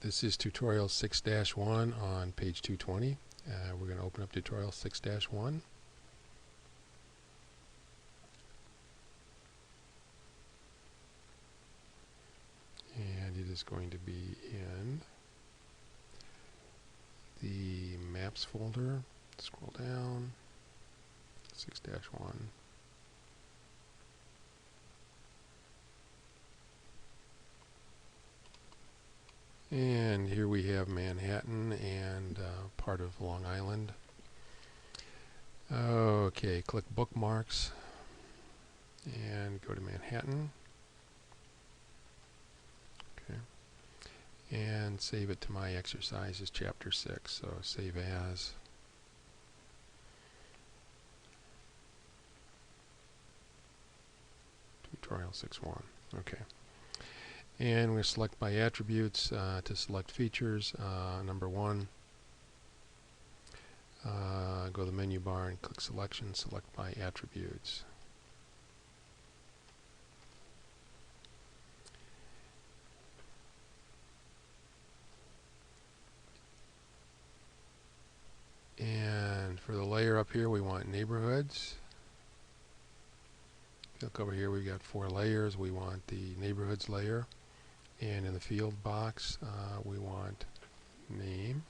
This is tutorial 6-1 on page 220. We're going to open up tutorial 6-1. And it is going to be in the Maps folder. Scroll down, 6-1. And here we have Manhattan and part of Long Island. Okay, click Bookmarks and go to Manhattan. Okay, and save it to My Exercises Chapter 6. So save as. Tutorial 6-1. Okay. And we select by attributes to select features. Number 1, go to the menu bar and click selection, select by attributes. And for the layer up here, we want neighborhoods. Look over here, we've got 4 layers. We want the neighborhoods layer. And in the field box, we want name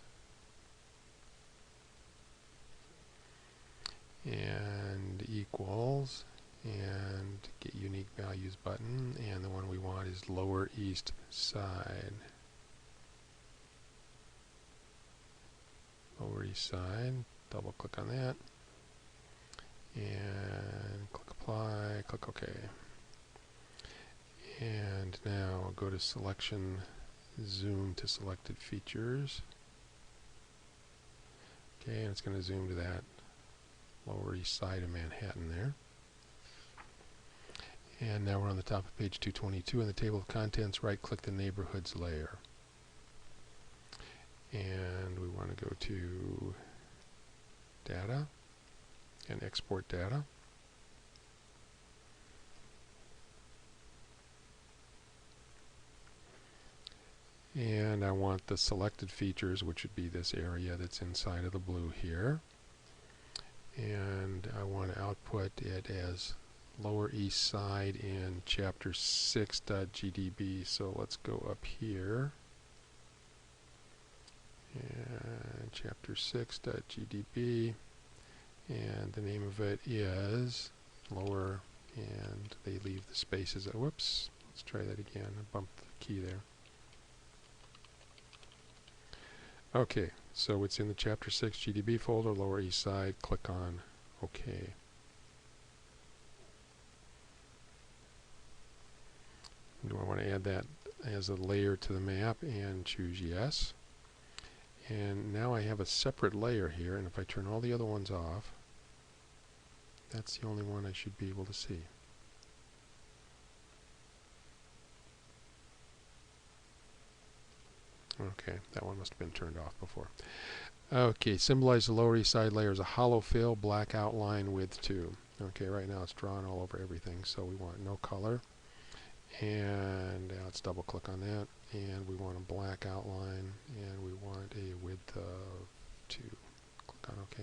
and equals and get unique values button, and the one we want is lower east side. Lower east side, double click on that and click apply, click OK. And now go to selection, zoom to selected features. Okay, and it's going to zoom to that lower east side of Manhattan there. And now we're on the top of page 222 in the table of contents. Right click the neighborhoods layer. And we want to go to data and export data. And I want the selected features, which would be this area that's inside of the blue here. And I want to output it as lower east side in chapter 6.gdb. So let's go up here. And chapter 6.gdb. And the name of it is lower, and they leave the spaces. Whoops, let's try that again. I bumped the key there. Okay, so it's in the Chapter 6 GDB folder, lower east side. Click on OK. Do I want to add that as a layer to the map? And choose yes. And now I have a separate layer here, and if I turn all the other ones off, that's the only one I should be able to see. Okay, that one must have been turned off before. Okay, symbolize the lower east side layer as a hollow fill, black outline, width 2. Okay, right now it's drawn all over everything, so we want no color. And let's double click on that, and we want a black outline, and we want a width of 2. Click on OK.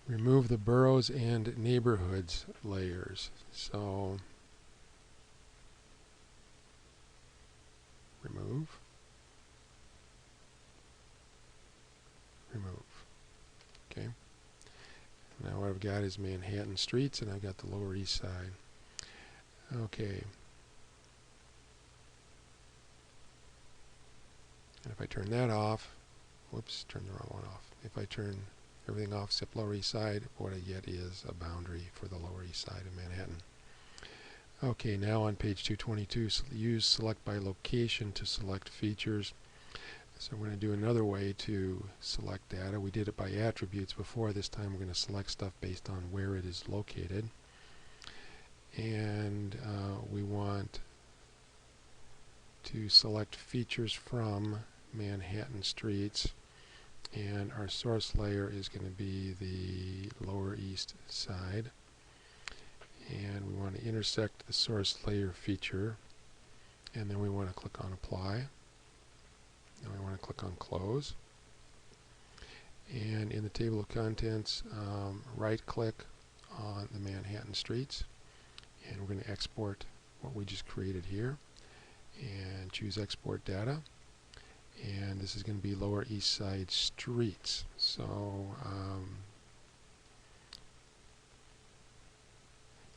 Remove the boroughs and neighborhoods layers. So remove. Okay. Now what I've got is Manhattan streets, and I've got the lower east side. Okay. And if I turn that off, whoops, turn the wrong one off. If I turn everything off except lower east side, what I get is a boundary for the lower east side of Manhattan. Okay, now on page 222, use select by location to select features. So we're going to do another way to select data. We did it by attributes before. This time we're going to select stuff based on where it is located. And we want to select features from Manhattan streets. And our source layer is going to be the lower east side. and we want to intersect the source layer feature, and then we want to click on apply, and we want to click on close. And in the table of contents, right click on the Manhattan streets, and we're going to export what we just created here, and choose export data, and this is going to be Lower East Side streets. So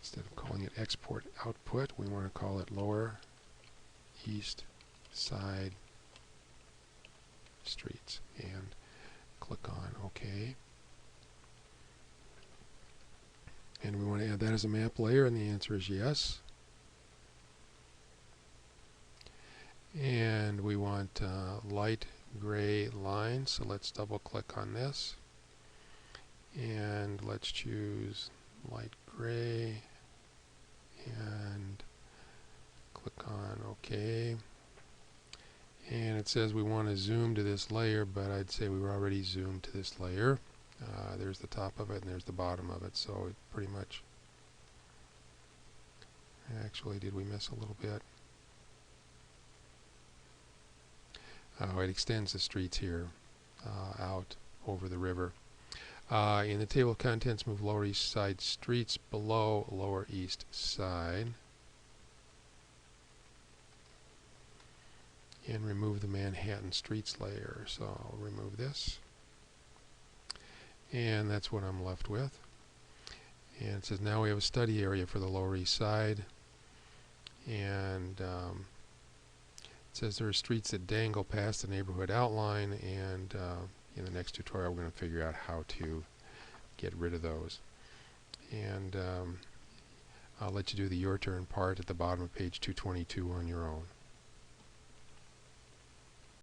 instead of calling it export output, we want to call it Lower East Side streets, and click on OK. And we want to add that as a map layer, and the answer is yes. And we want light gray lines, so let's double click on this, and let's choose light gray and click on OK. And it says we want to zoom to this layer, but I'd say we were already zoomed to this layer. There's the top of it and there's the bottom of it, so it pretty much, actually, did we miss a little bit? Oh, it extends the streets here out over the river. In the table of contents, move Lower East Side streets below Lower East Side, and remove the Manhattan streets layer. So I'll remove this, and that's what I'm left with. And it says now we have a study area for the Lower East Side, and it says there are streets that dangle past the neighborhood outline, and in the next tutorial we're going to figure out how to get rid of those. And I'll let you do the your turn part at the bottom of page 222 on your own.